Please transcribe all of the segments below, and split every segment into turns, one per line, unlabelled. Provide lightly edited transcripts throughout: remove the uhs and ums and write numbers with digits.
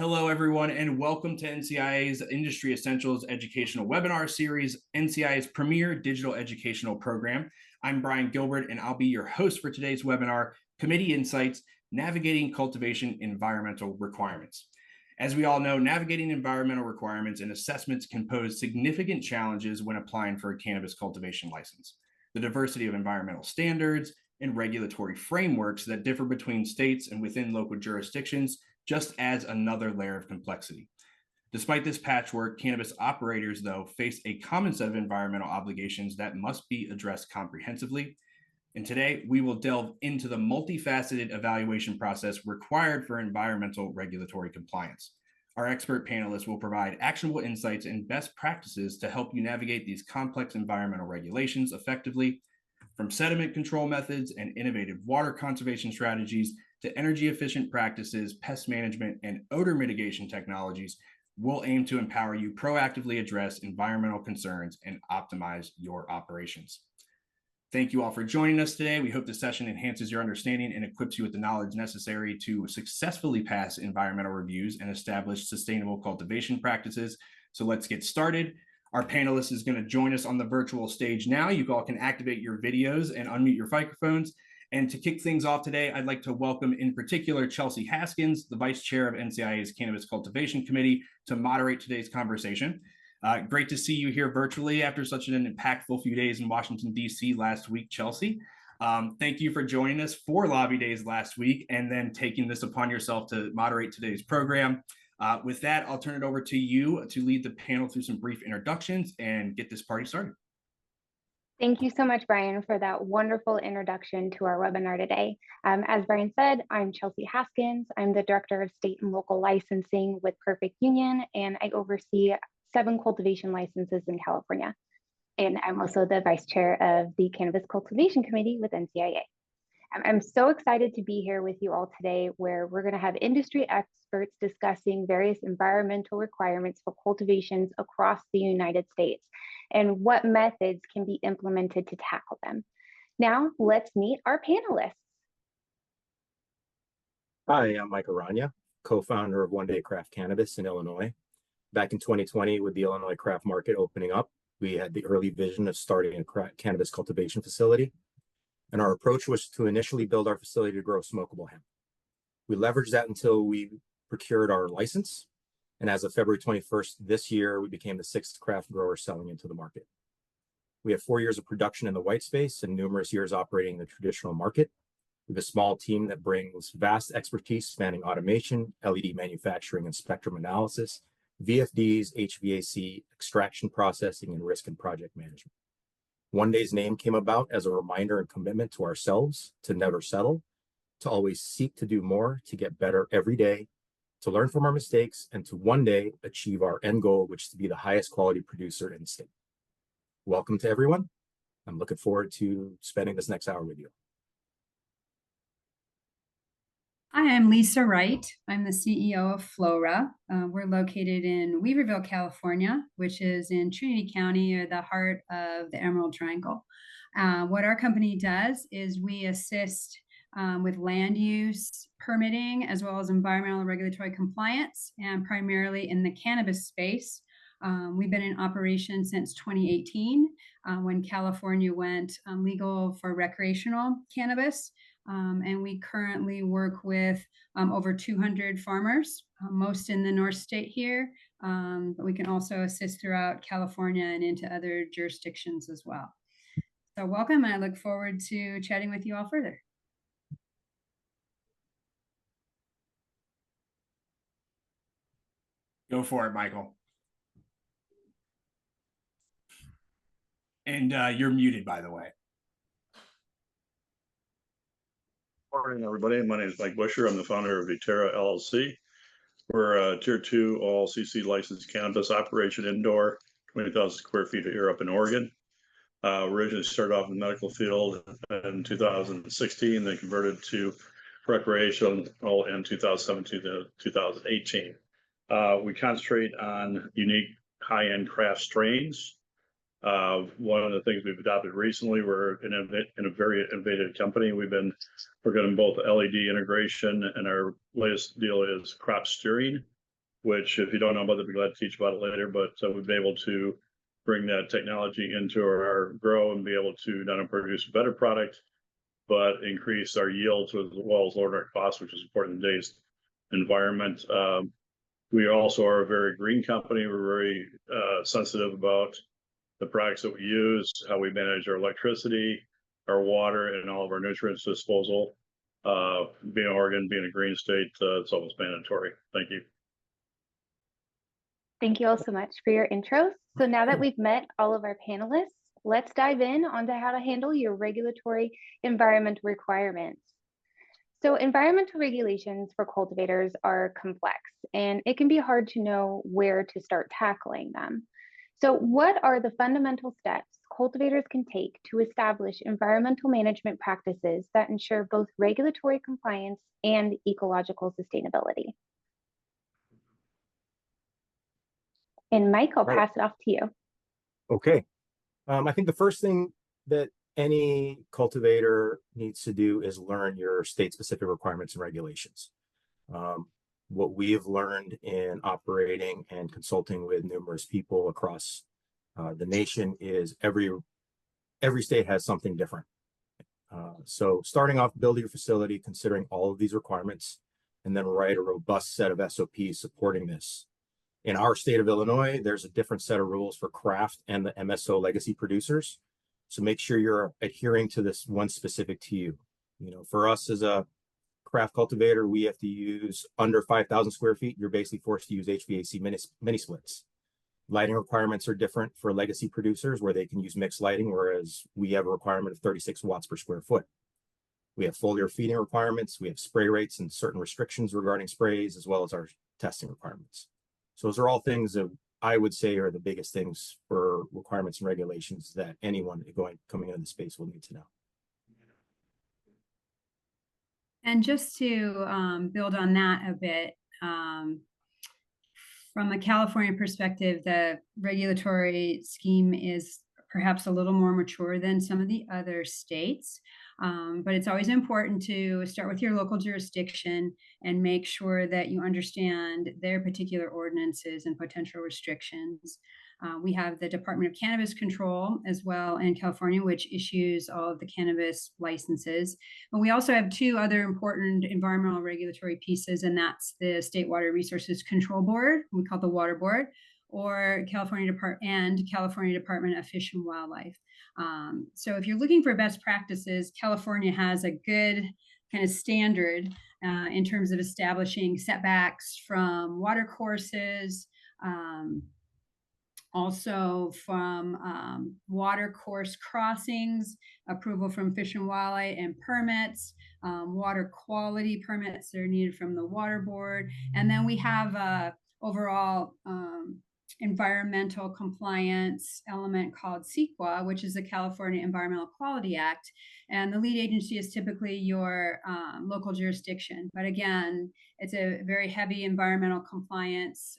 Hello, everyone, and welcome to NCIA's Industry Essentials Educational Webinar Series, NCIA's premier digital educational program. I'm Brian Gilbert, and I'll be your host for today's webinar, Committee Insights, Navigating Cultivation Environmental Requirements. As we all know, navigating environmental requirements and assessments can pose significant challenges when applying for a cannabis cultivation license. The diversity of environmental standards and regulatory frameworks that differ between states and within local jurisdictions just adds another layer of complexity. Despite this patchwork, cannabis operators, though, face a common set of environmental obligations that must be addressed comprehensively. And today, we will delve into the multifaceted evaluation process required for environmental regulatory compliance. Our expert panelists will provide actionable insights and best practices to help you navigate these complex environmental regulations effectively. From sediment control methods and innovative water conservation strategies to energy efficient practices, pest management, and odor mitigation technologies, we'll aim to empower you proactively address environmental concerns and optimize your operations. Thank you all for joining us today. We hope this session enhances your understanding and equips you with the knowledge necessary to successfully pass environmental reviews and establish sustainable cultivation practices. So let's get started. Our panelist is going to join us on the virtual stage now. You all can activate your videos and unmute your microphones. And to kick things off today, I'd like to welcome in particular Chelsea Haskins, the Vice Chair of NCIA's Cannabis Cultivation Committee, to moderate today's conversation. Great to see you here virtually after such an impactful few days in Washington, D.C. last week, Chelsea. Thank you for joining us for Lobby Days last week and then taking this upon yourself to moderate today's program. With that, I'll turn it over to you to lead the panel through some brief introductions and get this party started.
Thank you so much, Brian, for that wonderful introduction to our webinar today. As Brian said, I'm Chelsea Haskins. I'm the Director of State and Local Licensing with Perfect Union, and I oversee 7 cultivation licenses in California. And I'm also the Vice Chair of the Cannabis Cultivation Committee with NCIA. I'm so excited to be here with you all today, where we're going to have industry experts discussing various environmental requirements for cultivations across the United States and what methods can be implemented to tackle them. Now, let's meet our panelists.
Hi, I'm Michael Erana, co-founder of One Day Craft Cannabis in Illinois. Back in 2020, with the Illinois craft market opening up, we had the early vision of starting a cannabis cultivation facility. And our approach was to initially build our facility to grow smokable hemp. We leveraged that until we procured our license. And as of February 21st this year, we became the 6th craft grower selling into the market. We have 4 years of production in the white space and numerous years operating in the traditional market. We have a small team that brings vast expertise spanning automation, LED manufacturing and spectrum analysis, VFDs, HVAC, extraction processing, and risk and project management. One Day's name came about as a reminder and commitment to ourselves to never settle, to always seek to do more, to get better every day, to learn from our mistakes, and to one day achieve our end goal, which is to be the highest quality producer in the state. Welcome to everyone. I'm looking forward to spending this next hour with you.
Hi, I'm Lisa Wright. I'm the CEO of Flowra. We're located in Weaverville, California, which is in Trinity County, or the heart of the Emerald Triangle. What our company does is we assist with land use permitting, as well as environmental and regulatory compliance, and primarily in the cannabis space. We've been in operation since 2018, when California went legal for recreational cannabis. And we currently work with over 200 farmers, most in the North State here, but we can also assist throughout California and into other jurisdictions as well. So welcome, and I look forward to chatting with you all further.
Go for it, Michael. And you're muted, by the way.
Morning, everybody. My name is Mike Busher. I'm the founder of Deterra LLC. We're a Tier 2 all-CC licensed cannabis operation indoor, 20,000 square feet here up in Oregon. Originally started off in the medical field in 2016, then converted to recreational in 2017 to 2018. We concentrate on unique high-end craft strains. One of the things we've adopted recently, we're in a very innovative company. We've been working on both LED integration, and our latest deal is crop steering. which if you don't know about it, I'd be glad to teach about it later, but we've been able to bring that technology into our grow and be able to not only produce a better product, but increase our yields as well as lower our costs, which is important in today's environment. We also are a very green company. We're very sensitive about the products that we use, how we manage our electricity, our water, and all of our nutrients disposal. Being Oregon, being a green state, it's almost mandatory. Thank you.
Thank you all so much for your intros. So now that we've met all of our panelists, let's dive in onto how to handle your regulatory environmental requirements. So environmental regulations for cultivators are complex, and it can be hard to know where to start tackling them. So what are the fundamental steps cultivators can take to establish environmental management practices that ensure both regulatory compliance and ecological sustainability? And Mike, I'll pass it off to you.
Okay. I think the first thing that any cultivator needs to do is learn your state-specific requirements and regulations. What we have learned in operating and consulting with numerous people across the nation is every state has something different. So starting off, build your facility, considering all of these requirements, and then write a robust set of SOPs supporting this. In our state of Illinois, there's a different set of rules for craft and the MSO legacy producers. So make sure you're adhering to this one specific to you. You know, for us as a craft cultivator, we have to use under 5,000 square feet. You're basically forced to use HVAC mini splits. Lighting requirements are different for legacy producers where they can use mixed lighting, whereas we have a requirement of 36 watts per square foot. We have foliar feeding requirements. We have spray rates and certain restrictions regarding sprays, as well as our testing requirements. So those are all things that I would say are the biggest things for requirements and regulations that anyone coming into the space will need to know.
And just to build on that a bit, from a California perspective, the regulatory scheme is perhaps a little more mature than some of the other states. But it's always important to start with your local jurisdiction and make sure that you understand their particular ordinances and potential restrictions. We have the Department of Cannabis Control as well in California, which issues all of the cannabis licenses. But we also have two other important environmental regulatory pieces, and that's the State Water Resources Control Board, we call the Water Board, or California Department of Fish and Wildlife. So if you're looking for best practices, California has a good kind of standard in terms of establishing setbacks from water courses, also from water course crossings, approval from Fish and Wildlife, and permits, water quality permits that are needed from the Water Board. And then we have overall environmental compliance element called CEQA, which is the California Environmental Quality Act. And the lead agency is typically your local jurisdiction. But again, it's a very heavy environmental compliance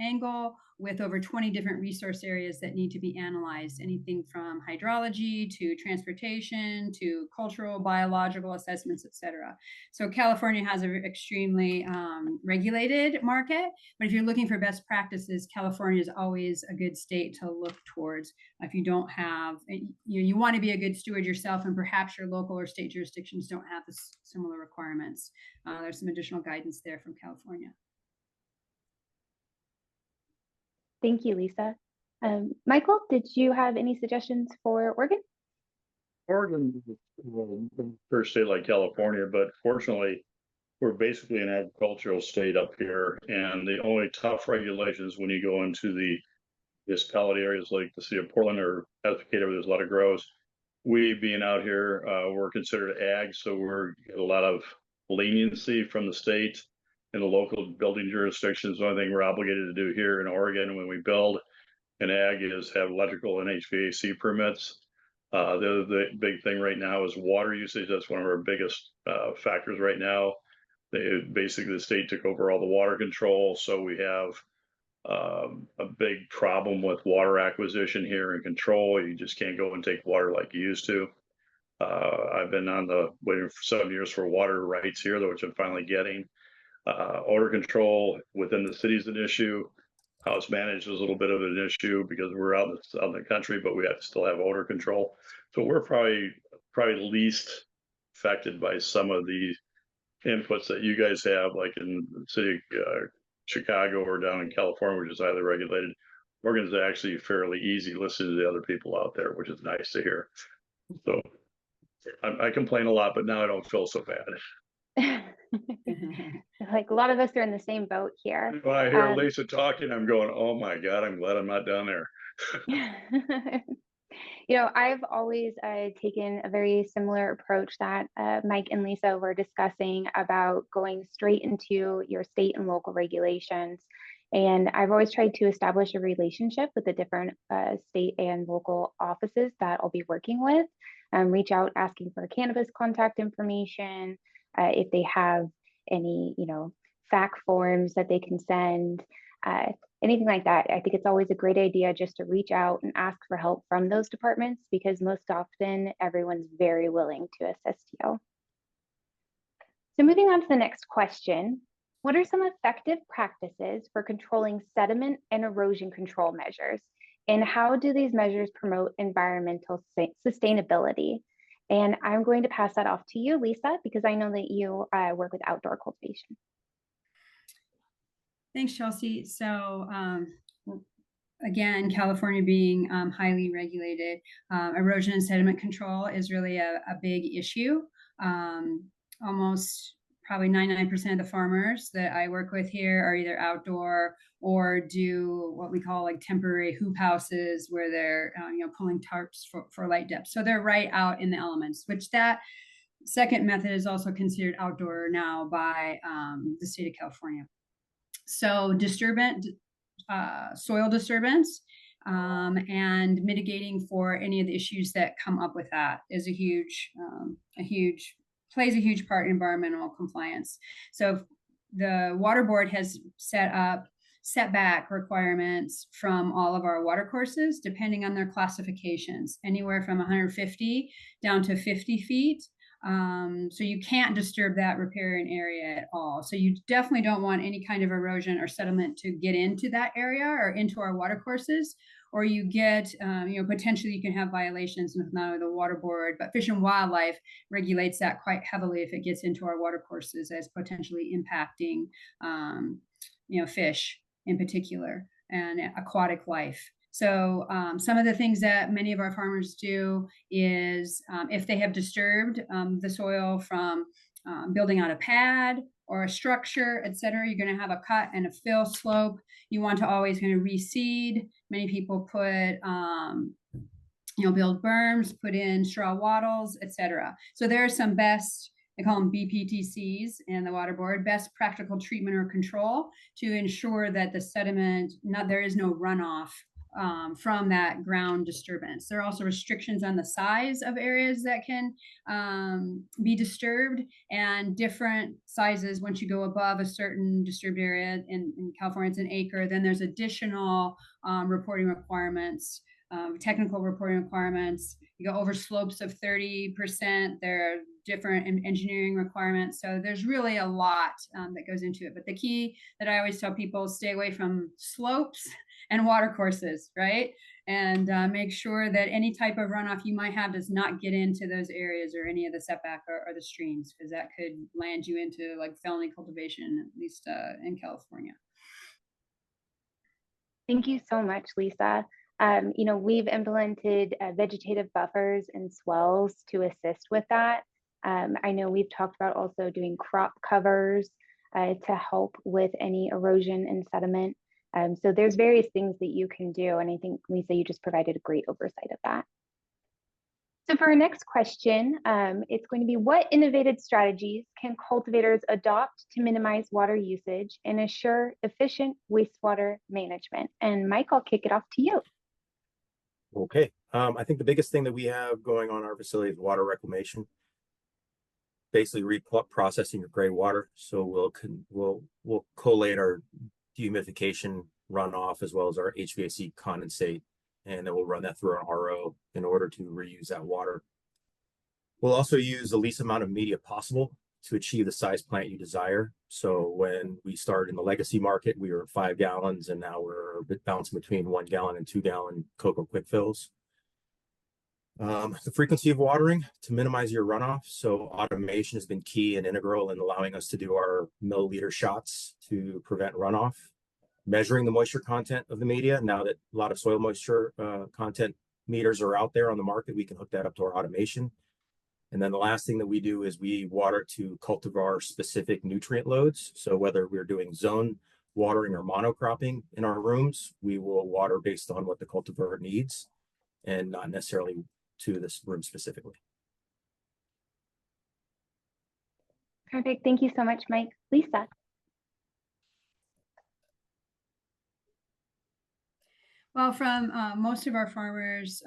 angle with over 20 different resource areas that need to be analyzed, anything from hydrology to transportation to cultural, biological assessments, et cetera. So California has an extremely regulated market, but if you're looking for best practices, California is always a good state to look towards. If you don't have, you want to be a good steward yourself, and perhaps your local or state jurisdictions don't have the similar requirements. There's some additional guidance there from California.
Thank you, Lisa. Michael, did you have any suggestions for Oregon?
Oregon is the first state like California, but fortunately, we're basically an agricultural state up here, and the only tough regulations when you go into the municipality areas like the city of Portland or Decatur, where there's a lot of grows. We being out here, we're considered ag, so we're get a lot of leniency from the state and the local building jurisdictions. The only thing we're obligated to do here in Oregon when we build an ag is have electrical and HVAC permits. The big thing right now is water usage. That's one of our biggest factors right now. Basically, the state took over all the water control, so we have a big problem with water acquisition here and control. You just can't go and take water like you used to. I've been waiting for 7 years for water rights here, which I'm finally getting. Odor control within the city is an issue. How it's managed is a little bit of an issue because we're out in the country, but we have to still have odor control. So we're probably least affected by some of the inputs that you guys have, like in the city of Chicago or down in California, which is highly regulated. Oregon's actually fairly easy listening to the other people out there, which is nice to hear. So I complain a lot, but now I don't feel so bad.
Like a lot of us are in the same boat here.
When I hear Lisa talking, I'm going, oh my God, I'm glad I'm not down there.
You know, I've always taken a very similar approach that Mike and Lisa were discussing about going straight into your state and local regulations. And I've always tried to establish a relationship with the different state and local offices that I'll be working with. Reach out asking for cannabis contact information, if they have any, you know, fact forms that they can send. Anything like that. I think it's always a great idea just to reach out and ask for help from those departments, because most often everyone's very willing to assist you. So moving on to the next question, what are some effective practices for controlling sediment and erosion control measures? And how do these measures promote environmental sustainability? And I'm going to pass that off to you, Lisa, because I know that you work with outdoor cultivation.
Thanks, Chelsea. So again, California being highly regulated, erosion and sediment control is really a big issue. Almost probably 99% of the farmers that I work with here are either outdoor or do what we call like temporary hoop houses where they're pulling tarps for light depth. So they're right out in the elements, which that second method is also considered outdoor now by the state of California. So soil disturbance and mitigating for any of the issues that come up with that is plays a huge part in environmental compliance. So the water board has set up setback requirements from all of our water courses, depending on their classifications, anywhere from 150 down to 50 feet. So you can't disturb that riparian area at all. So you definitely don't want any kind of erosion or sediment to get into that area or into our water courses, or you get, potentially you can have violations with not only the water board, but Fish and Wildlife regulates that quite heavily if it gets into our water courses as potentially impacting, fish in particular and aquatic life. So some of the things that many of our farmers do is if they have disturbed the soil from building on a pad or a structure, et cetera, you're going to have a cut and a fill slope. You want to always kind of reseed. Many people put, build berms, put in straw wattles, et cetera. So there are some best, I call them BPTCs in the water board, best practical treatment or control to ensure that the sediment, there is no runoff from that ground disturbance. There are also restrictions on the size of areas that can be disturbed, and different sizes. Once you go above a certain disturbed area, in California it's an acre, then there's additional reporting requirements, technical reporting requirements. You go over slopes of 30%, there are different engineering requirements. So there's really a lot that goes into it. But the key that I always tell people is stay away from slopes and water courses, right? And make sure that any type of runoff you might have does not get into those areas or any of the setback or the streams, because that could land you into like felony cultivation, at least in California.
Thank you so much, Lisa. We've implemented vegetative buffers and swells to assist with that. I know we've talked about also doing crop covers to help with any erosion and sediment. So there's various things that you can do. And I think, Lisa, you just provided a great oversight of that. So for our next question, it's going to be, what innovative strategies can cultivators adopt to minimize water usage and assure efficient wastewater management? And Mike, I'll kick it off to you.
Okay. I think the biggest thing that we have going on in our facility is water reclamation. Basically reprocessing your gray water. So we'll collate our dehumidification runoff as well as our HVAC condensate, and then we'll run that through an RO in order to reuse that water. We'll also use the least amount of media possible to achieve the size plant you desire. So when we started in the legacy market, we were 5 gallons, and now we're bouncing between 1 gallon and 2 gallon cocoa quick fills. The frequency of watering to minimize your runoff. So automation has been key and integral in allowing us to do our milliliter shots to prevent runoff. Measuring the moisture content of the media. Now that a lot of soil moisture content meters are out there on the market, we can hook that up to our automation. And then the last thing that we do is we water to cultivar specific nutrient loads. So whether we're doing zone watering or monocropping in our rooms, we will water based on what the cultivar needs and not necessarily to this room specifically.
Perfect. Thank you so much, Mike. Lisa.
Well, from most of our farmers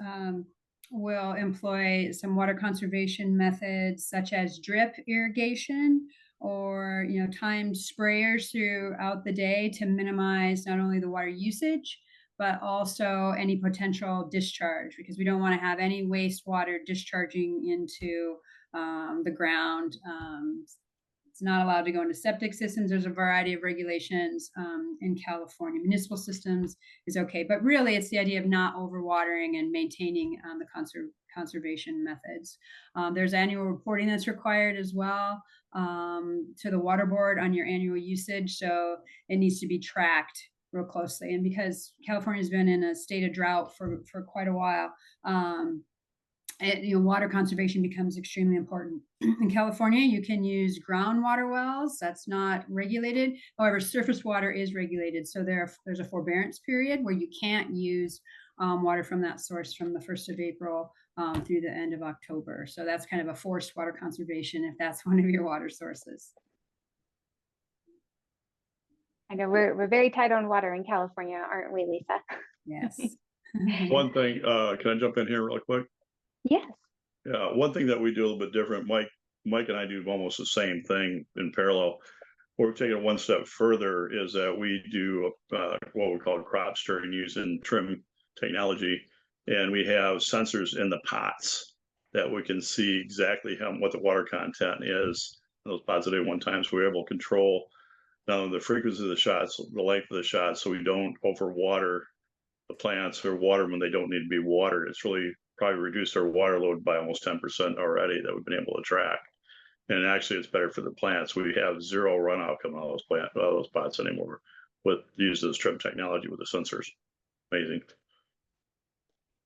will employ some water conservation methods such as drip irrigation or timed sprayers throughout the day to minimize not only the water usage but also any potential discharge, because we don't want to have any wastewater discharging into the ground. It's not allowed to go into septic systems. There's a variety of regulations in California. Municipal systems is okay, but really it's the idea of not overwatering and maintaining the conservation methods. There's annual reporting that's required as well to the water board on your annual usage. So it needs to be tracked real closely. And because California's been in a state of drought for quite a while, water conservation becomes extremely important. In California, you can use groundwater wells. That's not regulated. However, surface water is regulated. So there's a forbearance period where you can't use water from that source from the 1st of April through the end of October. So that's kind of a forced water conservation if that's one of your water sources.
I know we're very tight on water in California, aren't we, Lisa?
Yes.
One thing, can I jump in here real quick?
Yes.
Yeah, one thing that we do a little bit different, Mike and I do almost the same thing in parallel. What we're taking one step further is that we do what we call crop stirring using trim technology, and we have sensors in the pots that we can see exactly what the water content is in those pots at any one time. So we're able to control not only the frequency of the shots, the length of the shots, so we don't overwater the plants or water them when they don't need to be watered. It's really probably reduced our water load by almost 10% already that we've been able to track. And actually it's better for the plants. We have zero runoff coming out of those pots anymore with use of this trim technology with the sensors. Amazing.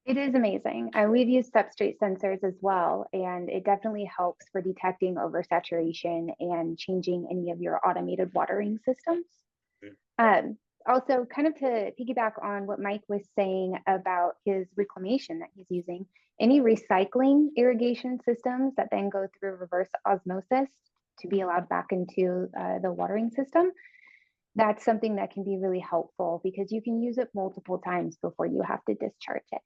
It is amazing. We've used substrate sensors as well, and it definitely helps for detecting oversaturation and changing any of your automated watering systems. Also, kind of to piggyback on what Mike was saying about his reclamation that he's using, any recycling irrigation systems that then go through reverse osmosis to be allowed back into the watering system, that's something that can be really helpful because you can use it multiple times before you have to discharge it.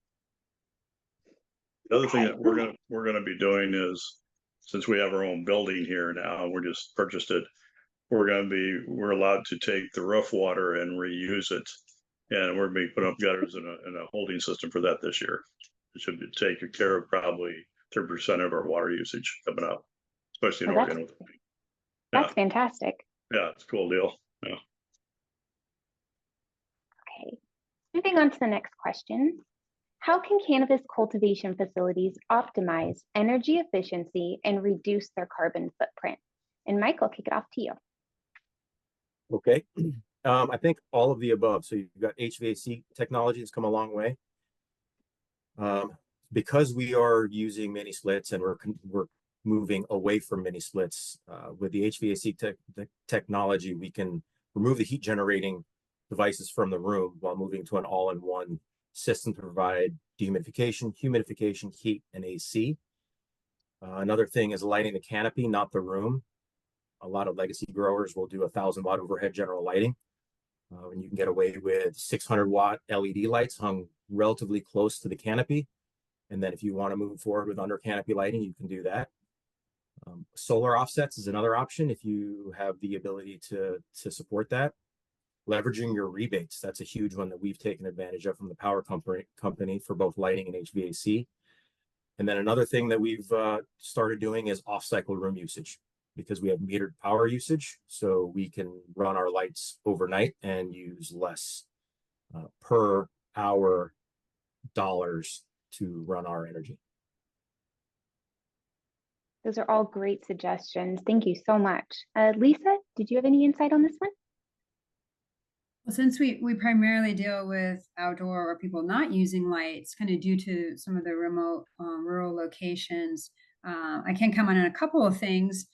The other thing that we're gonna be doing is, since we have our own building here now, we just purchased it. We're allowed to take the roof water and reuse it, and we're going to be putting up gutters and a holding system for that this year. It should take care of probably 30% of our water usage coming up, especially in Oregon.
That's fantastic.
Yeah, it's a cool deal. Yeah.
Okay, moving on to the next question. How can cannabis cultivation facilities optimize energy efficiency and reduce their carbon footprint? And Mike, I'll kick it off to you.
Okay. I think all of the above. So you've got HVAC technology that's come a long way. Because we are using mini splits and we're moving away from mini splits, with the HVAC technology, we can remove the heat generating devices from the room while moving to an all-in-one system to provide dehumidification, humidification, heat, and AC. Another thing is lighting the canopy, not the room. A lot of legacy growers will do 1,000-watt overhead general lighting. And you can get away with 600-watt LED lights hung relatively close to the canopy. And then if you want to move forward with under canopy lighting, you can do that. Solar offsets is another option if you have the ability to support that. Leveraging your rebates, that's a huge one that we've taken advantage of from the power company for both lighting and HVAC. And then another thing that we've started doing is off-cycle room usage. because we have metered power usage. So we can run our lights overnight and use less per hour dollars to run our energy.
Those are all great suggestions. Thank you so much. Lisa, did you have any insight on this one?
Well, since we primarily deal with outdoor or people not using lights, kind of due to some of the remote rural locations, I can comment on a couple of things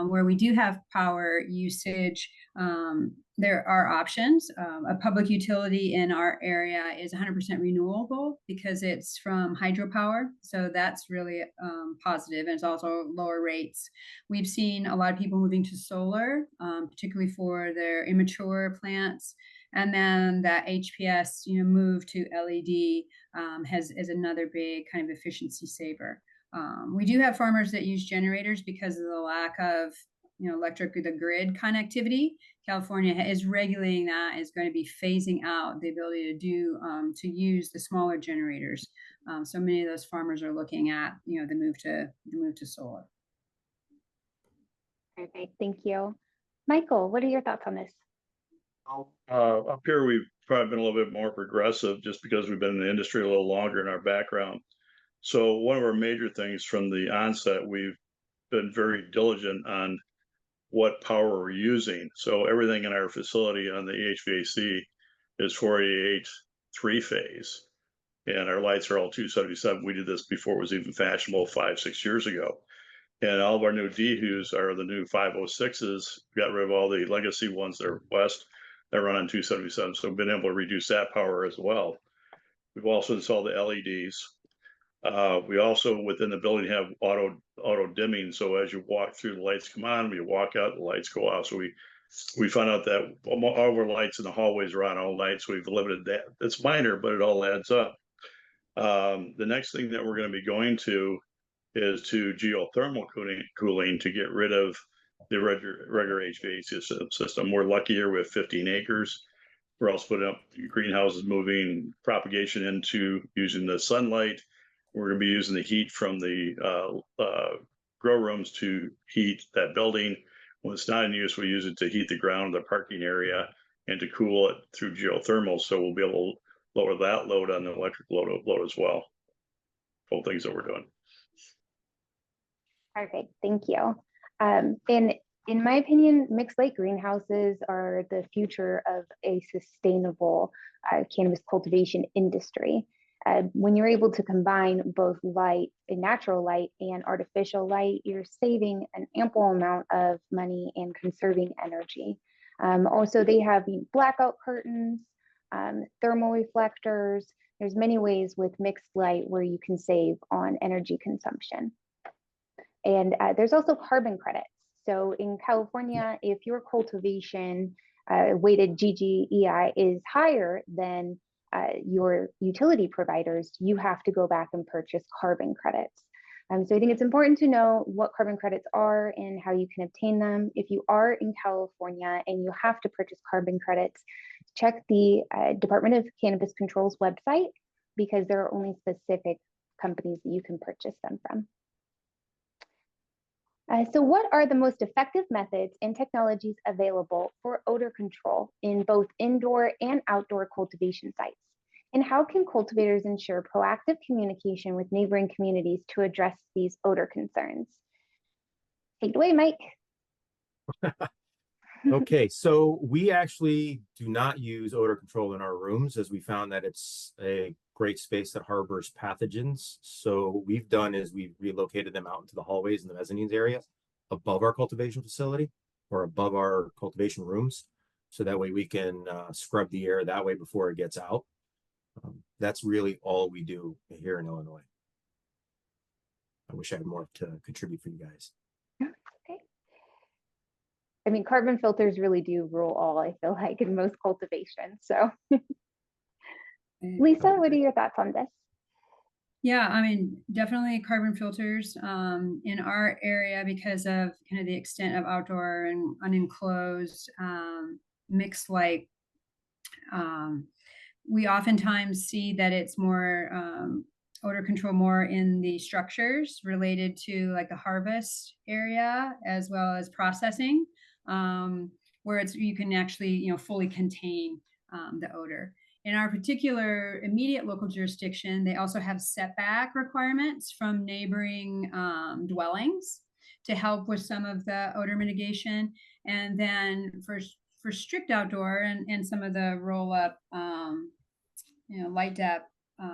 where we do have power usage. There are options. A public utility in our area is 100% renewable because it's from hydropower. So that's really positive, and it's also lower rates. We've seen a lot of people moving to solar, particularly for their immature plants. And then that HPS, move to LED is another big kind of efficiency saver. We do have farmers that use generators because of the lack of, electric or the grid connectivity. California is regulating that, is going to be phasing out the ability to use the smaller generators. So many of those farmers are looking at, the move to solar.
Perfect, thank you. Michael, what are your thoughts on this?
Up here, we've probably been a little bit more progressive just because we've been in the industry a little longer in our background. So one of our major things from the onset, we've been very diligent on what power we're using. So everything in our facility on the HVAC is 488 3-phase, and our lights are all 277. We did this before it was even fashionable 5-6 years ago. And all of our new DHUs are the new 506s. We got rid of all the legacy ones that are west that run on 277. So we've been able to reduce that power as well. We've also installed the LEDs. We also, within the building, have auto dimming. So as you walk through, the lights come on. When you walk out, the lights go off. So we found out that all of our lights in the hallways are on all night. So we've limited that. It's minor, but it all adds up. The next thing that we're going to be going to is to geothermal cooling to get rid of the regular HVAC system. We're lucky here with 15 acres. We're also putting up greenhouses, moving propagation into using the sunlight. We're going to be using the heat from the grow rooms to heat that building. When it's not in use, we use it to heat the ground, the parking area, and to cool it through geothermal. So we'll be able to lower that load on the electric load as well. All things that we're doing.
Perfect, thank you. And in my opinion, mixed light greenhouses are the future of a sustainable cannabis cultivation industry. When you're able to combine both light, natural light, and artificial light, you're saving an ample amount of money and conserving energy. Also, they have blackout curtains, thermal reflectors. There's many ways with mixed light where you can save on energy consumption. And there's also carbon credits. So in California, if your cultivation weighted GGEI is higher than your utility providers, you have to go back and purchase carbon credits. So I think it's important to know what carbon credits are and how you can obtain them. If you are in California and you have to purchase carbon credits, check the Department of Cannabis Control's website, because there are only specific companies that you can purchase them from. So what are the most effective methods and technologies available for odor control in both indoor and outdoor cultivation sites? And how can cultivators ensure proactive communication with neighboring communities to address these odor concerns? Take it away, Mike.
Okay, so we actually do not use odor control in our rooms, as we found that it's a great space that harbors pathogens. So what we've done is we've relocated them out into the hallways and the mezzanines area above our cultivation facility or above our cultivation rooms. So that way we can scrub the air that way before it gets out. That's really all we do here in Illinois. I wish I had more to contribute for you guys.
Okay. I mean, carbon filters really do rule all, I feel like, in most cultivations. So Lisa, what are your thoughts on this?
Yeah, I mean, definitely carbon filters in our area because of kind of the extent of outdoor and unenclosed mixed light. We oftentimes see that it's more odor control more in the structures related to like the harvest area as well as processing, where you can actually fully contain the odor. In our particular immediate local jurisdiction, they also have setback requirements from neighboring dwellings to help with some of the odor mitigation. And then for strict outdoor and some of the roll up, light depth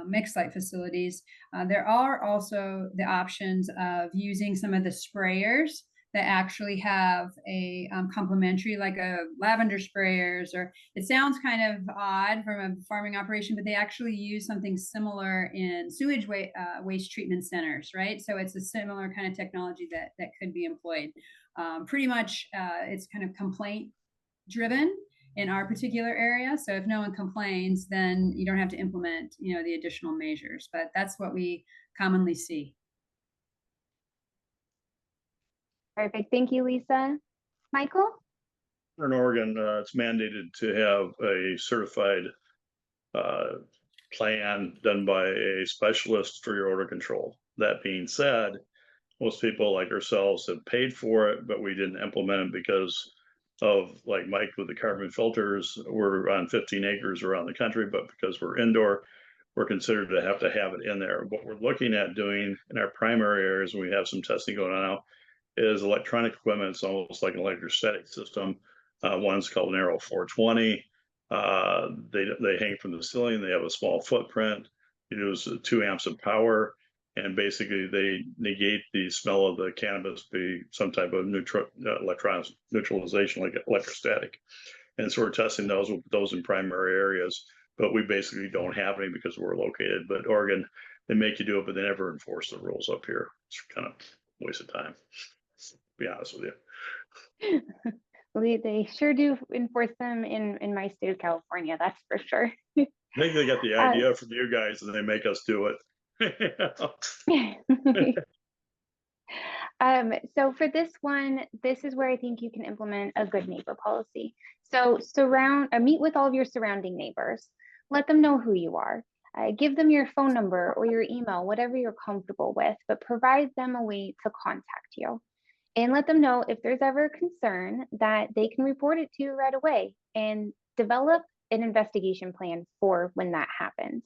mixed light facilities, there are also the options of using some of the sprayers that actually have a complementary, like a lavender sprayers, or it sounds kind of odd from a farming operation, but they actually use something similar in sewage waste treatment centers, right? So it's a similar kind of technology that could be employed. Pretty much it's kind of complaint driven in our particular area. So if no one complains, then you don't have to implement, the additional measures, but that's what we commonly see.
Perfect. Thank you, Lisa. Michael?
In Oregon, it's mandated to have a certified plan done by a specialist for your odor control. That being said, most people like ourselves have paid for it, but we didn't implement it because of, like Mike with the carbon filters, we're on 15 acres around the country, but because we're indoor, we're considered to have it in there. What we're looking at doing in our primary areas, and we have some testing going on now, is electronic equipment. It's almost like an electrostatic system. One's called an Arrow 420. They hang from the ceiling. They have a small footprint. It use 2 amps of power, and basically they negate the smell of the cannabis, be some type of electronic neutralization, like electrostatic. And so we're testing those in primary areas, but we basically don't have any because we're located. But Oregon, they make you do it, but they never enforce the rules up here. It's kind of a waste of time, to be honest with you.
Well, they sure do enforce them in my state of California, that's for sure.
I think they got the idea from you guys and they make us do it.
So for this one, this is where I think you can implement a good neighbor policy. So meet with all of your surrounding neighbors. Let them know who you are. Give them your phone number or your email, whatever you're comfortable with, but provide them a way to contact you. And let them know if there's ever a concern that they can report it to you right away, and develop an investigation plan for when that happens.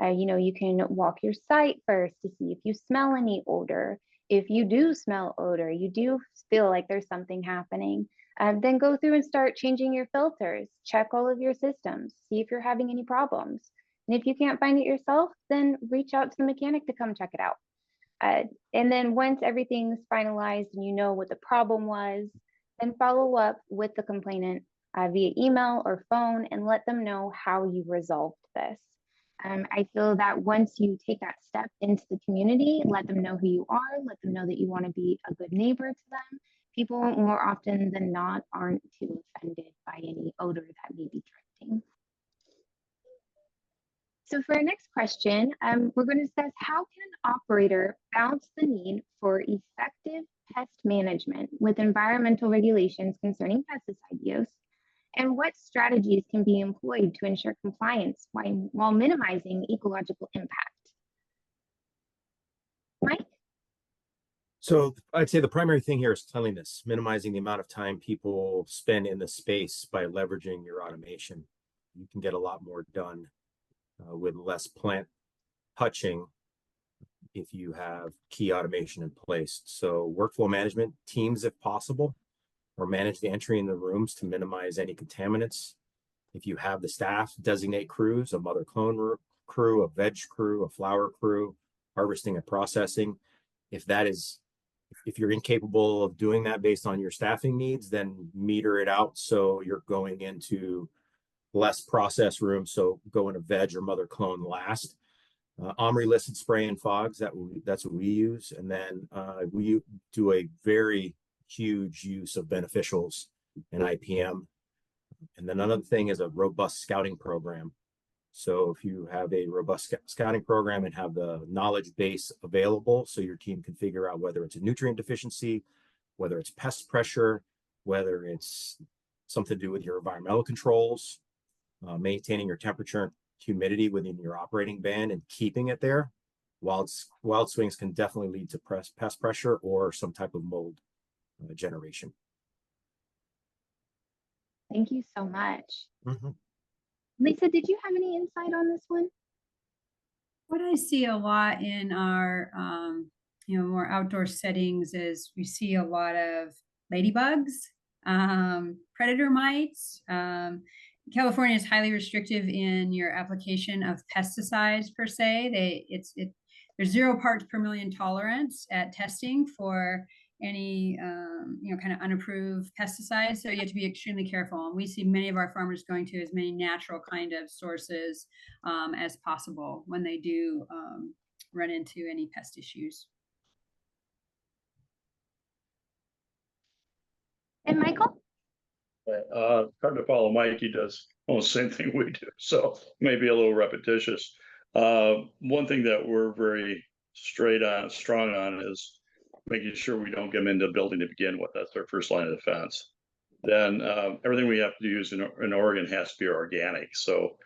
You can walk your site first to see if you smell any odor. If you do smell odor, you do feel like there's something happening, then go through and start changing your filters, check all of your systems, see if you're having any problems. And if you can't find it yourself, then reach out to the mechanic to come check it out. And then once everything's finalized and you know what the problem was, then follow up with the complainant via email or phone and let them know how you resolved this. I feel that once you take that step into the community, let them know who you are, let them know that you want to be a good neighbor to them, people more often than not aren't too offended by any odor that may be drifting. So for our next question, we're going to discuss how can an operator balance the need for effective pest management with environmental regulations concerning pesticide use, and what strategies can be employed to ensure compliance while minimizing ecological impact. Mike?
So I'd say the primary thing here is cleanliness, minimizing the amount of time people spend in the space by leveraging your automation. You can get a lot more done with less plant touching if you have key automation in place. So workflow management teams, if possible, or manage the entry in the rooms to minimize any contaminants. If you have the staff, designate crews, a mother clone crew, a veg crew, a flower crew, harvesting and processing. If you're incapable of doing that based on your staffing needs, then meter it out so you're going into less process rooms, so go into veg or mother clone last. OMRI listed spray and fogs, that's what we use. And then we do a very huge use of beneficials and IPM. And then another thing is a robust scouting program. So if you have a robust scouting program and have the knowledge base available so your team can figure out whether it's a nutrient deficiency, whether it's pest pressure, whether it's something to do with your environmental controls, maintaining your temperature and humidity within your operating band and keeping it there, Wild swings can definitely lead to pest pressure or some type of mold generation.
Thank you so much.
Mhm.
Lisa, did you have any insight on this one?
What I see a lot in our, more outdoor settings is we see a lot of ladybugs, predator mites. California is highly restrictive in your application of pesticides per se. There's 0 parts per million tolerance at testing for any kind of unapproved pesticides, so you have to be extremely careful. And we see many of our farmers going to as many natural kind of sources as possible when they do run into any pest issues.
And Michael?
Hard to follow Mike. He does almost the same thing we do, so maybe a little repetitious. One thing that we're very strong on is making sure we don't get them into a building to begin with. That's our first line of defense. Then everything we have to use in Oregon has to be organic. So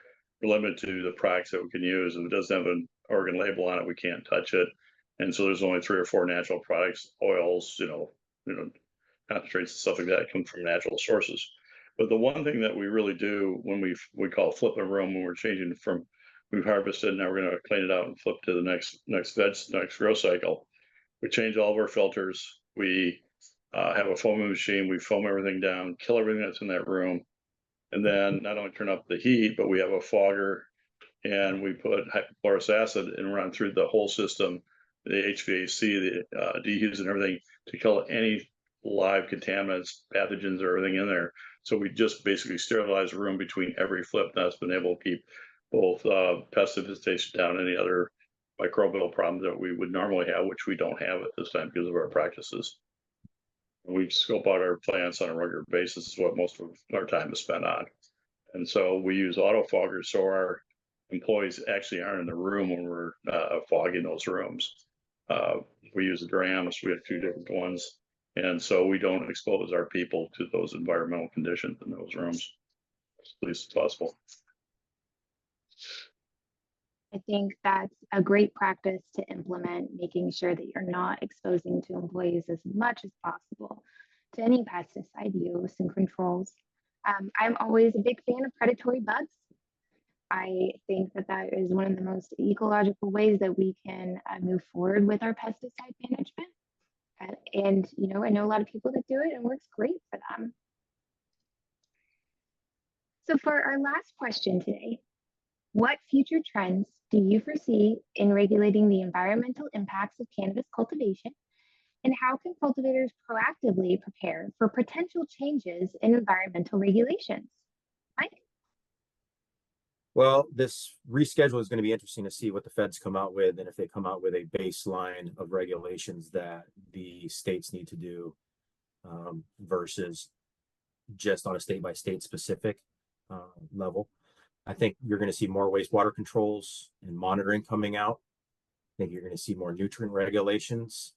we're limited to the products that we can use. If it doesn't have an Oregon label on it, we can't touch it. And so there's only 3 or 4 natural products, oils, concentrates and stuff like that come from natural sources. But the one thing that we really do when we call flip a room, when we're changing from we've harvested, now we're going to clean it out and flip to the next grow cycle. We change all of our filters. We have a foaming machine. We foam everything down, kill everything that's in that room, and then not only turn up the heat, but we have a fogger, and we put hypochlorous acid and run through the whole system, the HVAC, the dehues, and everything to kill any live contaminants, pathogens, or everything in there. So we just basically sterilize the room between every flip. That's been able to keep both pest infestation down, any other microbial problems that we would normally have, which we don't have at this time because of our practices. We scope out our plants on a regular basis, is what most of our time is spent on. And so we use auto foggers, so our employees actually aren't in the room when we're fogging those rooms. We use drams. We have 2 different ones. And so we don't expose our people to those environmental conditions in those rooms as least as possible.
I think that's a great practice to implement, making sure that you're not exposing to employees as much as possible to any pesticide use and controls. I'm always a big fan of predatory bugs. I think that is one of the most ecological ways that we can move forward with our pesticide management. And, I know a lot of people that do it and it works great for them. So for our last question today, what future trends do you foresee in regulating the environmental impacts of cannabis cultivation? And how can cultivators proactively prepare for potential changes in environmental regulations? Mike?
Well, this reschedule is going to be interesting to see what the feds come out with, and if they come out with a baseline of regulations that the states need to do versus just on a state-by-state specific level. I think you're going to see more wastewater controls and monitoring coming out. I think you're going to see more nutrient regulations,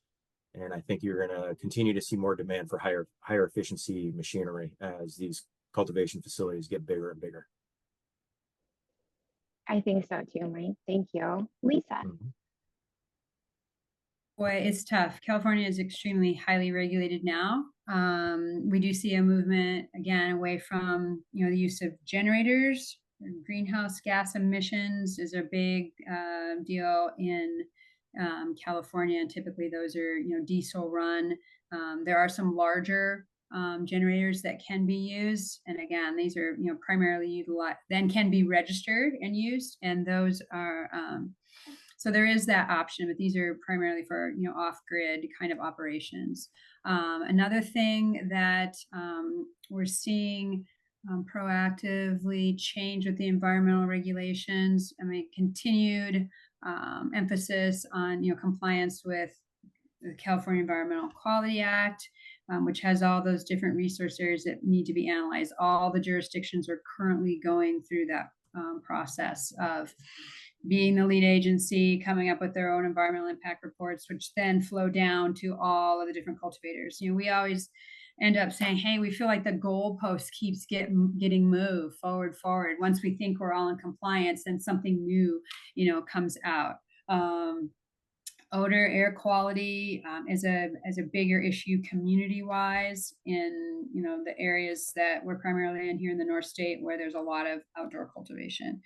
and I think you're going to continue to see more demand for higher efficiency machinery as these cultivation facilities get bigger and bigger.
I think so too, Mike. Thank you. Lisa?
Mm-hmm.
Boy, it's tough. California is extremely highly regulated now. We do see a movement again away from the use of generators. Greenhouse gas emissions is a big deal in California, and typically those are diesel run. There are some larger generators that can be used, and again, these are primarily utilized, then can be registered and used, and those are so there is that option, but these are primarily for off-grid kind of operations. Another thing that we're seeing proactively change with the environmental regulations, continued emphasis on compliance with the California Environmental Quality Act, which has all those different resource areas that need to be analyzed. All the jurisdictions are currently going through that process of being the lead agency, coming up with their own environmental impact reports, which then flow down to all of the different cultivators. We always end up saying, hey, we feel like the goalpost keeps getting moved forward. Once we think we're all in compliance, then something new, comes out. Odor, air quality is a bigger issue community wise in the areas that we're primarily in here in the North State, where there's a lot of outdoor cultivation.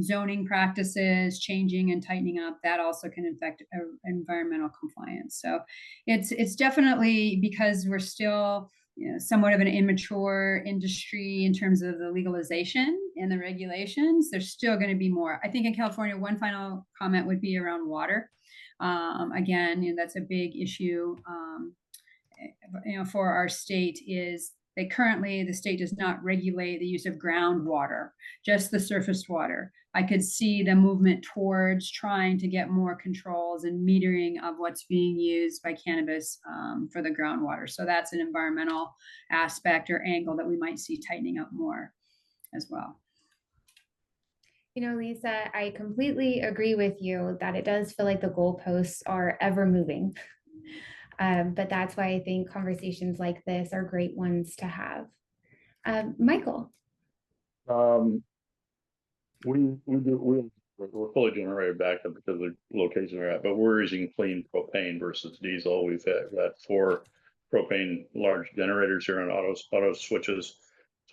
Zoning practices changing and tightening up, that also can affect environmental compliance. So it's definitely, because we're still somewhat of an immature industry in terms of the legalization and the regulations, there's still going to be more. I think in California, one final comment would be around water. Again, that's a big issue, for our state, is that currently the state does not regulate the use of groundwater, just the surface water. I could see the movement towards trying to get more controls and metering of what's being used by cannabis for the groundwater. So that's an environmental aspect or angle that we might see tightening up more as well.
Lisa, I completely agree with you that it does feel like the goalposts are ever moving. But that's why I think conversations like this are great ones to have. Michael.
We're fully generated backup because of the location we're at, but we're using clean propane versus diesel. We've got 4 propane large generators here on auto switches.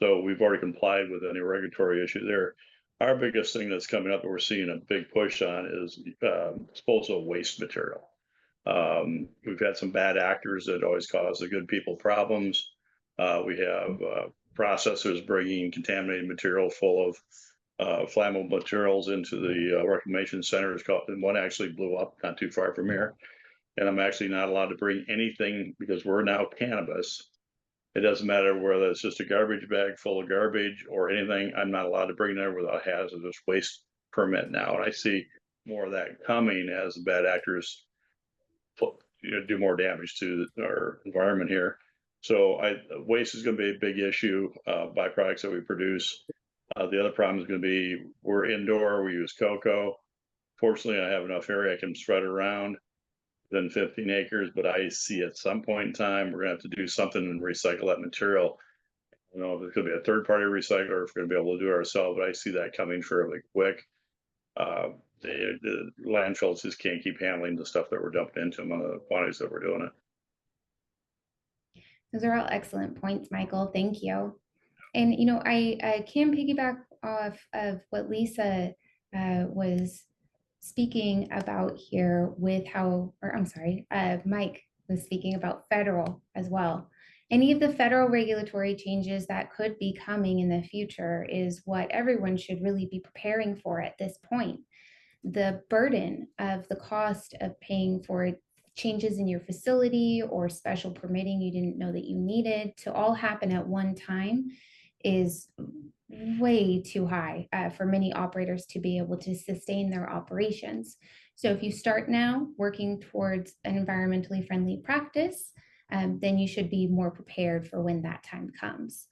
So we've already complied with any regulatory issue there. Our biggest thing that's coming up that we're seeing a big push on is disposal of waste material. We've had some bad actors that always cause the good people problems. We have processors bringing contaminated material full of flammable materials into the reclamation centers. And one actually blew up not too far from here. And I'm actually not allowed to bring anything because we're now cannabis. It doesn't matter whether it's just a garbage bag full of garbage or anything. I'm not allowed to bring there without a hazardous waste permit now. And I see more of that coming as the bad actors do more damage to our environment here. So waste is going to be a big issue, byproducts that we produce. The other problem is going to be we're indoor, we use cocoa. Fortunately, I have enough area I can spread around than 15 acres, but I see at some point in time, we're going to have to do something and recycle that material. I don't know if it's going to be a third party recycler, if we're going to be able to do it ourselves, but I see that coming fairly quick. The landfills just can't keep handling the stuff that we're dumping into them on the quantities that we're doing it.
Those are all excellent points, Michael. Thank you. And, I can piggyback off of what Lisa was speaking about here with Mike was speaking about federal as well. Any of the federal regulatory changes that could be coming in the future is what everyone should really be preparing for at this point. The burden of the cost of paying for changes in your facility or special permitting you didn't know that you needed to all happen at one time is way too high for many operators to be able to sustain their operations. So if you start now working towards an environmentally friendly practice, then you should be more prepared for when that time comes.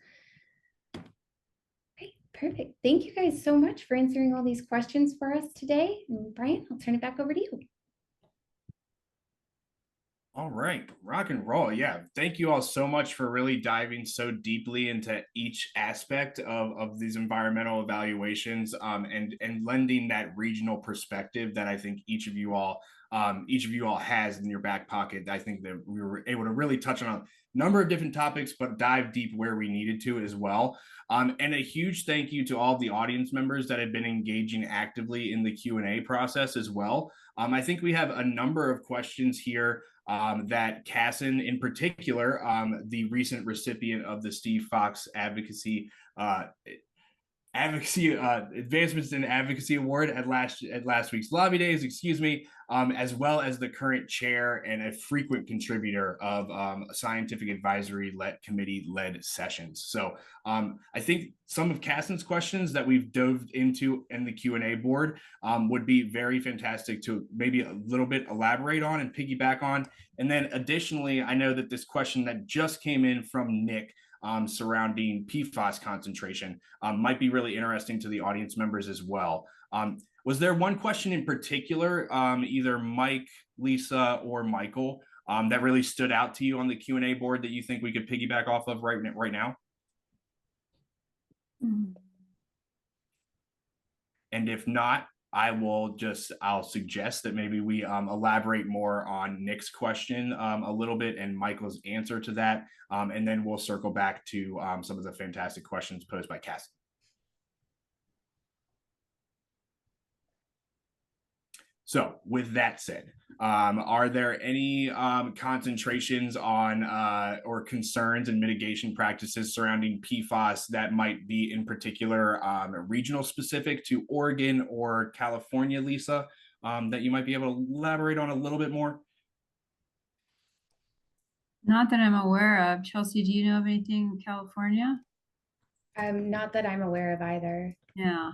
Okay, perfect. Thank you guys so much for answering all these questions for us today. And Brian, I'll turn it back over to you.
All right, rock and roll. Yeah, thank you all so much for really diving so deeply into each aspect of these environmental evaluations, and lending that regional perspective that I think each of you all has in your back pocket. I think that we were able to really touch on a number of different topics, but dive deep where we needed to as well. And a huge thank you to all of the audience members that have been engaging actively in the Q&A process as well. I think we have a number of questions here that Casson in particular, the recent recipient of the Steve Fox Advocacy Advancements in Advocacy Award at last week's Lobby Days, as well as the current chair and a frequent contributor of scientific advisory committee-led sessions. So I think some of Casson's questions that we've dove into in the Q&A board would be very fantastic to maybe a little bit elaborate on and piggyback on. And then additionally, I know that this question that just came in from Nick surrounding PFAS concentration might be really interesting to the audience members as well. Was there one question in particular, either Mike, Lisa, or Michael, that really stood out to you on the Q&A board that you think we could piggyback off of right now? Mm-hmm. And if not, I'll suggest that maybe we elaborate more on Nick's question a little bit and Michael's answer to that. And then we'll circle back to some of the fantastic questions posed by Cassie. So with that said, are there any concentrations on or concerns and mitigation practices surrounding PFAS that might be in particular regional specific to Oregon or California, Lisa, that you might be able to elaborate on a little bit more?
Not that I'm aware of. Chelsea, do you know of anything in California?
Not that I'm aware of either.
Yeah.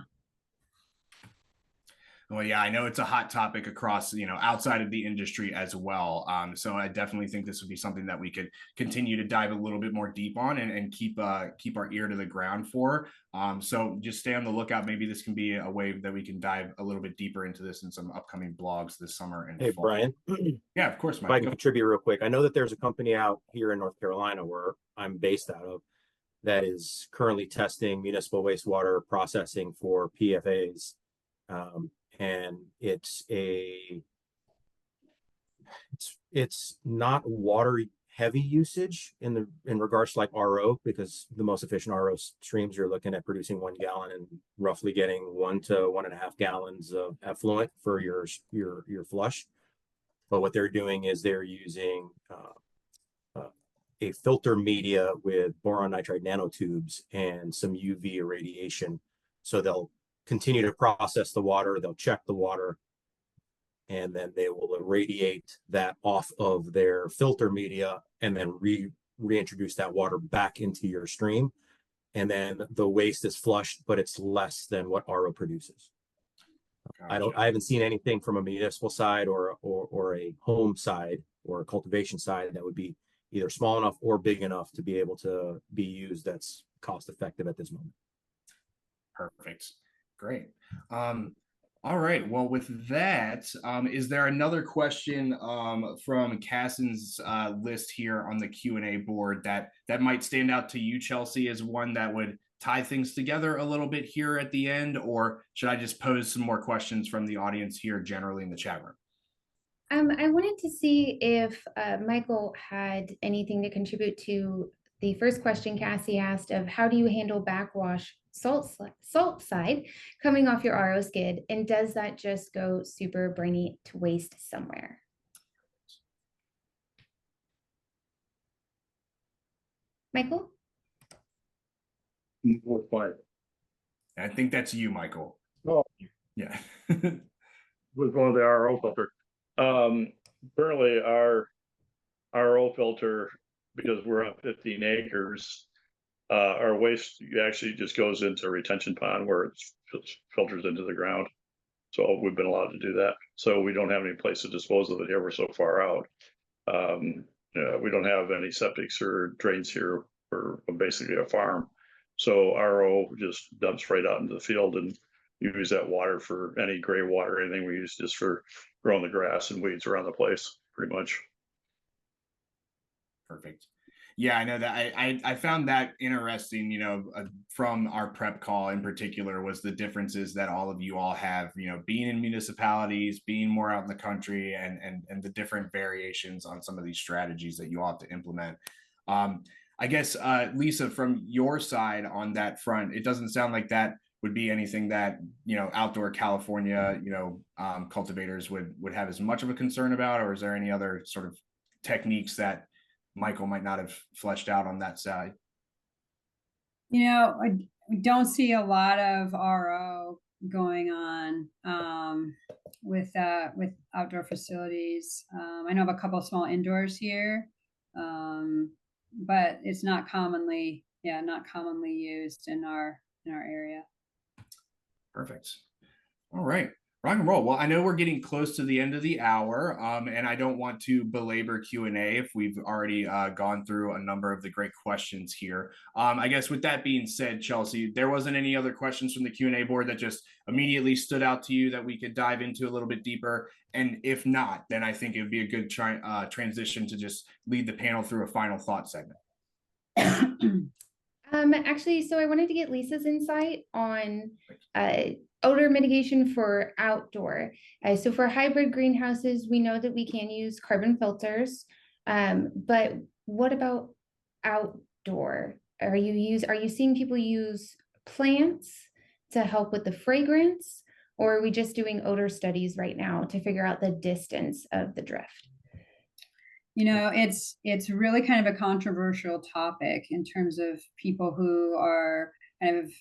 Well, yeah, I know it's a hot topic across, outside of the industry as well. So I definitely think this would be something that we could continue to dive a little bit more deep on and keep our ear to the ground for. So just stay on the lookout. Maybe this can be a way that we can dive a little bit deeper into this in some upcoming blogs this summer and
Hey,
fall.
Brian.
Yeah, of course,
If I
Mike.
can contribute real quick. I know that there's a company out here in North Carolina where I'm based out of that is currently testing municipal wastewater processing for PFAs. And it's not water heavy usage in regards to like RO, because the most efficient RO streams you're looking at producing 1 gallon and roughly getting 1 to 1.5 gallons of effluent for your flush. But what they're doing is they're using a filter media with boron nitride nanotubes and some UV irradiation. So they'll continue to process the water, they'll check the water, and then they will irradiate that off of their filter media and then reintroduce that water back into your stream. And then the waste is flushed, but it's less than what RO produces. Gotcha. I haven't seen anything from a municipal side or a home side or a cultivation side that would be either small enough or big enough to be able to be used that's cost effective at this moment.
Perfect. Great. All right. Well, with that, is there another question from Cassin's list here on the Q&A board that might stand out to you, Chelsea, as one that would tie things together a little bit here at the end? Or should I just pose some more questions from the audience here generally in the chat room?
I wanted to see if Michael had anything to contribute to the first question Cassie asked of how do you handle backwash salt side coming off your RO skid, and does that just go super brainy to waste somewhere? Michael?
More quiet.
I think that's you, Michael.
Oh,
yeah.
with one of the RO filter. Currently our RO filter, because we're on 15 acres, our waste actually just goes into a retention pond where it filters into the ground. So we've been allowed to do that. So we don't have any place to dispose of it here. We're so far out. We don't have any septics or drains here. We're basically a farm. So RO just dumps right out into the field, and you use that water for any gray water, anything we use just for growing the grass and weeds around the place, pretty much.
Perfect. Yeah, I know that I found that interesting, from our prep call in particular, was the differences that all of you all have, being in municipalities, being more out in the country, and the different variations on some of these strategies that you all have to implement. I guess, Lisa, from your side on that front, it doesn't sound like that would be anything that, outdoor California, cultivators would have as much of a concern about, or is there any other sort of techniques that Michael might not have fleshed out on that side?
I don't see a lot of RO going on with outdoor facilities. I know of a couple of small indoors here, but it's not commonly used in our area.
Perfect. All right. Rock and roll. Well, I know we're getting close to the end of the hour, and I don't want to belabor Q&A if we've already gone through a number of the great questions here. I guess with that being said, Chelsea, there wasn't any other questions from the Q&A board that just immediately stood out to you that we could dive into a little bit deeper? And if not, then I think it would be a good transition to just lead the panel through a final thought segment.
Actually, so I wanted to get Lisa's insight on
odor mitigation for outdoor. So for hybrid greenhouses, we know that we can use carbon filters, but what about outdoor? Are you seeing people use plants to help with the fragrance, or are we just doing odor studies right now to figure out the distance of the drift?
You know, it's really kind of a controversial topic in terms of people who are kind of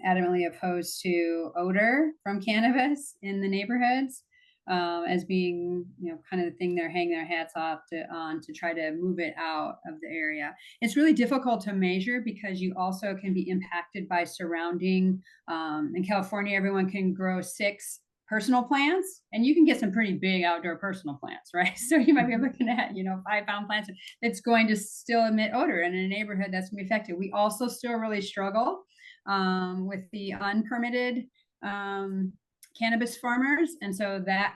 adamantly opposed to odor from cannabis in the neighborhoods, as being, you know, kind of the thing they're hanging their hats off on to try to move it out of the area. It's really difficult to measure because you also can be impacted by surrounding. In California, everyone can grow 6 personal plants, and you can get some pretty big outdoor personal plants, right? So you might be looking at, you know, 5-pound plants. It's going to still emit odor, and in a neighborhood that's going to be affected. We also still really struggle with the unpermitted cannabis farmers, and so that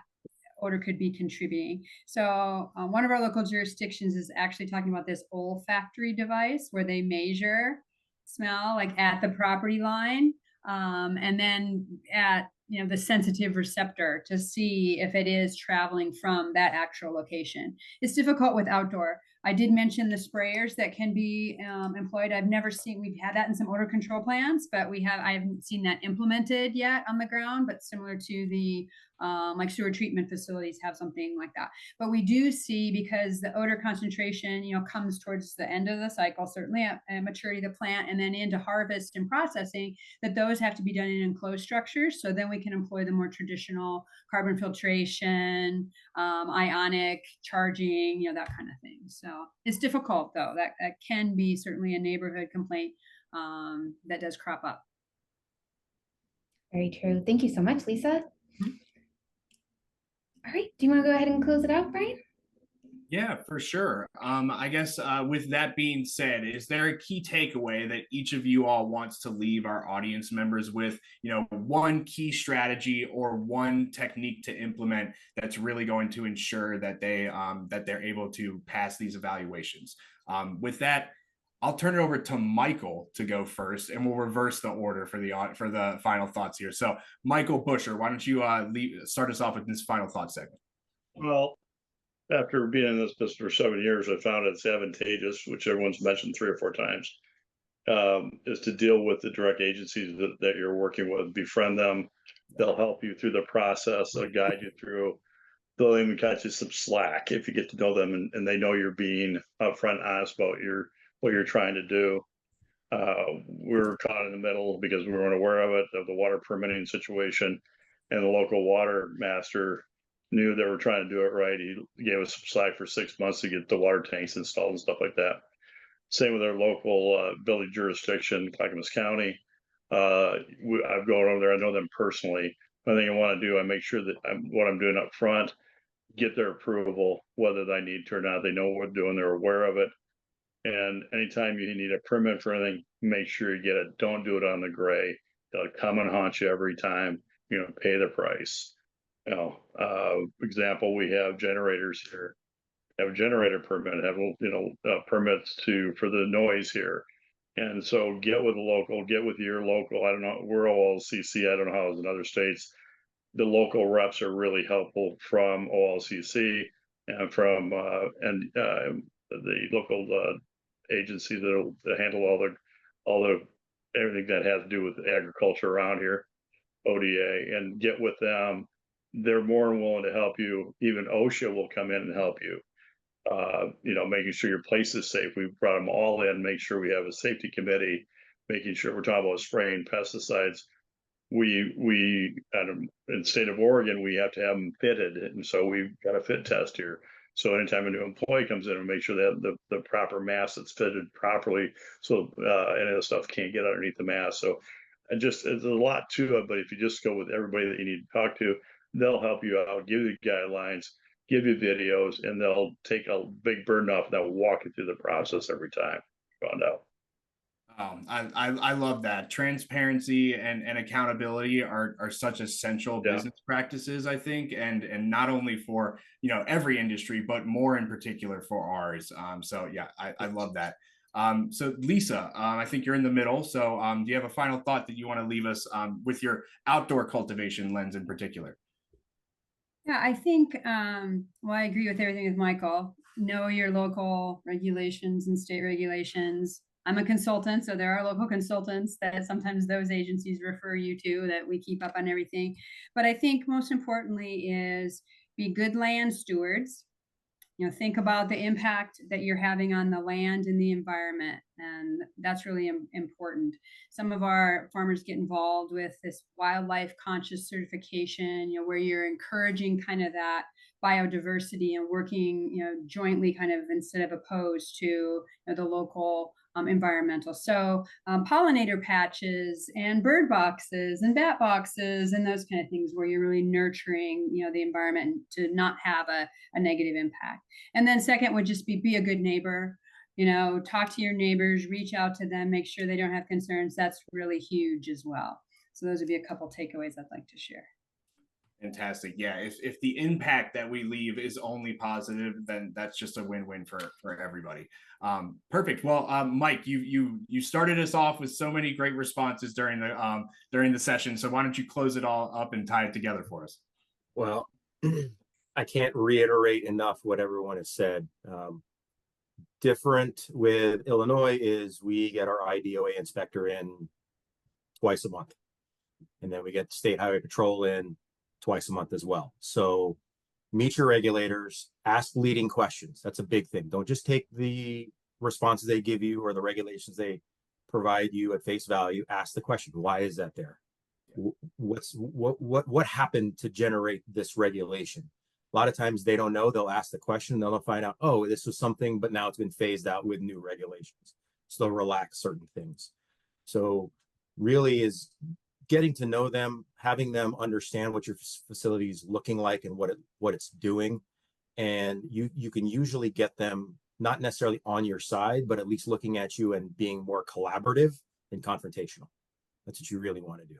odor could be contributing. So one of our local jurisdictions is actually talking about this olfactory device where they measure smell like at the property line, and then at, you know, the sensitive receptor to see if it is traveling from that actual location. It's difficult with outdoor. I did mention the sprayers that can be employed. We've had that in some odor control plants, but I haven't seen that implemented yet on the ground, but similar to the like sewer treatment facilities have something like that. But we do see, because the odor concentration, you know, comes towards the end of the cycle, certainly at maturity of the plant, and then into harvest and processing, that those have to be done in enclosed structures. So then we can employ the more traditional carbon filtration, ionic charging, you know, that kind of thing. So it's difficult, though. That can be certainly a neighborhood complaint that does crop up.
Very true. Thank you so much, Lisa. All right, do you want to go ahead and close it out, Brian?
Yeah, for sure. I guess with that being said, is there a key takeaway that each of you all wants to leave our audience members with? You know, one key strategy or one technique to implement that's really going to ensure that they're able to pass these evaluations. With that, I'll turn it over to Michael to go first, and we'll reverse the order for the final thoughts here. So, Michael Busher, why don't you start us off with this final thought segment?
Well, after being in this business for 7 years, I found it's advantageous, which everyone's mentioned 3 or 4 times, is to deal with the direct agencies that you're working with. Befriend them. They'll help you through the process. They'll guide you through. They'll even catch you some slack if you get to know them, and they know you're being upfront, honest about what you're trying to do. We were caught in the middle because we weren't aware of the water permitting situation, and the local water master knew they were trying to do it right. He gave us some slack for 6 months to get the water tanks installed and stuff like that. Same with our local building jurisdiction, Clackamas County. I've gone over there. I know them personally. One thing I want to do, I make sure that what I'm doing up front, get their approval, whether they need to or not. They know what we're doing. They're aware of it. And anytime you need a permit for anything, make sure you get it. Don't do it on the gray. They'll come and haunt you every time. You know, pay the price. You know, example, we have generators here. Have a generator permit. Have, you know, permits for the noise here. And so get with the local. Get with your local. I don't know. We're OLCC. I don't know how it's in other states. The local reps are really helpful from OLCC and from the local agency that'll handle all the everything that has to do with agriculture around here, ODA, and get with them. They're more than willing to help you. Even OSHA will come in and help you. You know, making sure your place is safe. We brought them all in, make sure we have a safety committee, making sure we're talking about spraying pesticides. We in the state of Oregon, we have to have them fitted, and so we've got a fit test here. So anytime a new employee comes in, we make sure they have the proper mask that's fitted properly, so any of the stuff can't get underneath the mask. So there's a lot to it, but if you just go with everybody that you need to talk to, they'll help you out, give you guidelines, give you videos, and they'll take a big burden off, and they'll walk you through the process every time. Found out.
I love that. Transparency and accountability are such essential business practices, I think, and not only for, you know, every industry, but more in particular for ours. So yeah, I love that. So Lisa, I think you're in the middle. So do you have a final thought that you want to leave us with your outdoor cultivation lens in particular?
Yeah, I think, well, I agree with everything with Michael. Know your local regulations and state regulations. I'm a consultant, so there are local consultants that sometimes those agencies refer you to that we keep up on everything. But I think most importantly is be good land stewards. Think about the impact that you're having on the land and the environment, and that's really important. Some of our farmers get involved with this wildlife conscious certification, where you're encouraging kind of that biodiversity and working, jointly, kind of instead of opposed to the local environmental. So pollinator patches and bird boxes and bat boxes and those kind of things, where you're really nurturing, the environment to not have a negative impact. And then second would just be a good neighbor. Talk to your neighbors, reach out to them, make sure they don't have concerns. That's really huge as well. So those would be a couple takeaways I'd like to share.
Fantastic. Yeah, if the impact that we leave is only positive, then that's just a win-win for everybody. Perfect. Well, Mike, you started us off with so many great responses during the session. So why don't you close it all up and tie it together for us?
Well, I can't reiterate enough what everyone has said. Different with Illinois is we get our IDOA inspector in twice a month, and then we get State Highway Patrol in twice a month as well. So meet your regulators, ask leading questions. That's a big thing. Don't just take the responses they give you or the regulations they provide you at face value. Ask the question, why is that there? What happened to generate this regulation? A lot of times they don't know. They'll ask the question, and they'll find out, oh, this was something, but now it's been phased out with new regulations. So they'll relax certain things. So really is getting to know them, having them understand what your facility is looking like and what it's doing. And you can usually get them not necessarily on your side, but at least looking at you and being more collaborative than confrontational. That's what you really want to do.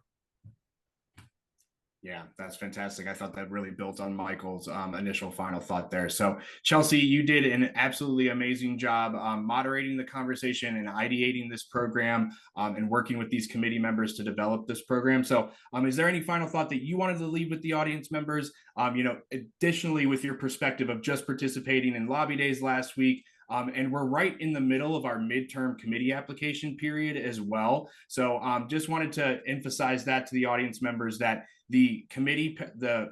Yeah, that's fantastic. I thought that really built on Michael's initial final thought there. So Chelsea, you did an absolutely amazing job moderating the conversation and ideating this program and working with these committee members to develop this program. So is there any final thought that you wanted to leave with the audience members? Additionally, with your perspective of just participating in lobby days last week, and we're right in the middle of our midterm committee application period as well. So just wanted to emphasize that to the audience members that the committee,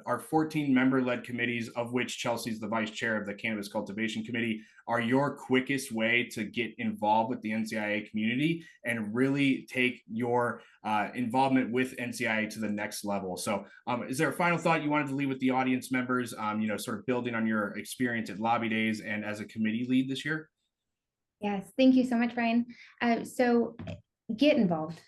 our 14 member-led committees, of which Chelsea's the vice chair of the Cannabis Cultivation Committee, are your quickest way to get involved with the NCIA community and really take your involvement with NCIA to the next level. So is there a final thought you wanted to leave with the audience members, sort of building on your experience at lobby days and as a committee lead this year?
Yes, thank you so much, Brian. So get involved.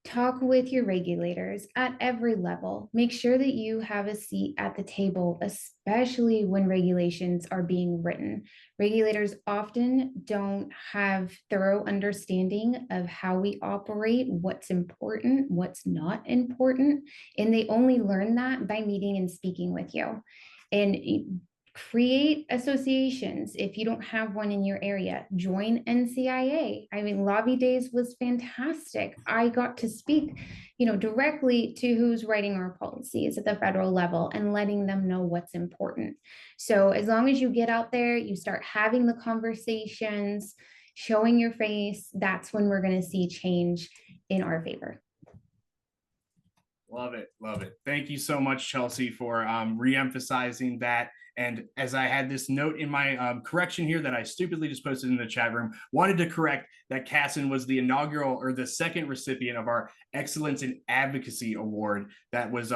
Talk with your regulators at every level. Make sure that you have a seat at the table, especially when regulations are being written. Regulators often don't have thorough understanding of how we operate, what's important, what's not important, and they only learn that by meeting and speaking with you. And create associations. If you don't have one in your area, join NCIA. I mean, lobby days was fantastic. I got to speak, directly to who's writing our policies at the federal level and letting them know what's important. So as long as you get out there, you start having the conversations, showing your face, that's when we're going to see change in our favor.
Love it. Love it. Thank you so much, Chelsea, for re-emphasizing that. And as I had this note in my correction here that I stupidly just posted in the chat room, wanted to correct that Casson was the inaugural or the second recipient of our Excellence in Advocacy Award that was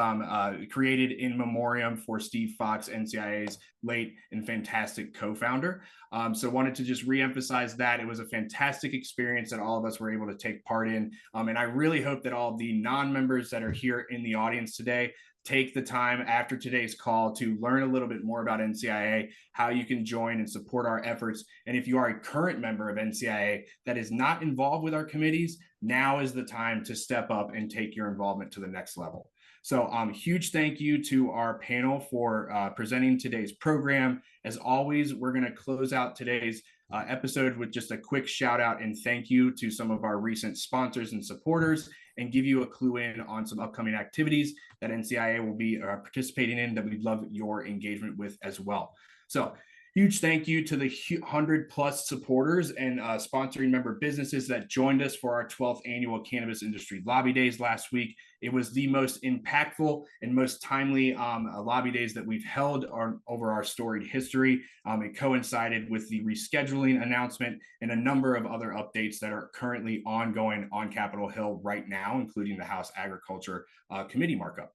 created in memoriam for Steve Fox, NCIA's late and fantastic co-founder. So wanted to just re-emphasize that. It was a fantastic experience that all of us were able to take part in. And I really hope that all the non-members that are here in the audience today take the time after today's call to learn a little bit more about NCIA, how you can join and support our efforts. And if you are a current member of NCIA that is not involved with our committees, now is the time to step up and take your involvement to the next level. So huge thank you to our panel for presenting today's program. As always, we're going to close out today's episode with just a quick shout out and thank you to some of our recent sponsors and supporters, and give you a clue in on some upcoming activities that NCIA will be participating in that we'd love your engagement with as well. So huge thank you to the 100+ supporters and sponsoring member businesses that joined us for our 12th annual Cannabis Industry Lobby Days last week. It was the most impactful and most timely lobby days that we've held over our storied history. It coincided with the rescheduling announcement and a number of other updates that are currently ongoing on Capitol Hill right now, including the House Agriculture Committee markup.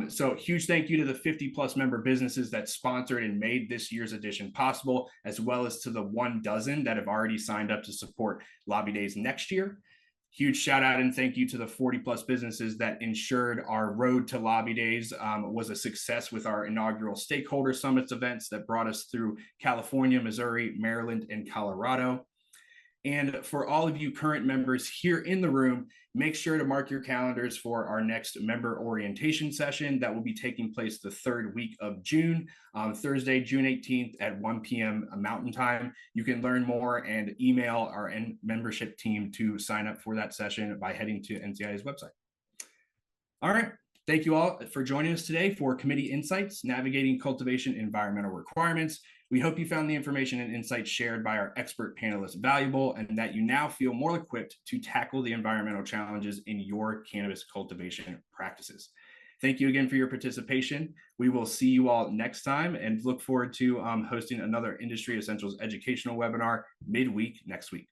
So huge thank you to the 50+ member businesses that sponsored and made this year's edition possible, as well as to the 12 that have already signed up to support Lobby Days next year. Huge shout out and thank you to the 40+ businesses that ensured our road to Lobby Days was a success with our inaugural stakeholder summits events that brought us through California, Missouri, Maryland, and Colorado. And for all of you current members here in the room, make sure to mark your calendars for our next member orientation session that will be taking place the 3rd week of June, Thursday, June 18th at 1 p.m. Mountain Time. You can learn more and email our membership team to sign up for that session by heading to NCIA's website. All right. Thank you all for joining us today for Committee Insights, Navigating Cultivation Environmental Requirements. We hope you found the information and insights shared by our expert panelists valuable, and that you now feel more equipped to tackle the environmental challenges in your cannabis cultivation practices. Thank you again for your participation. We will see you all next time and look forward to hosting another Industry Essentials educational webinar midweek next week.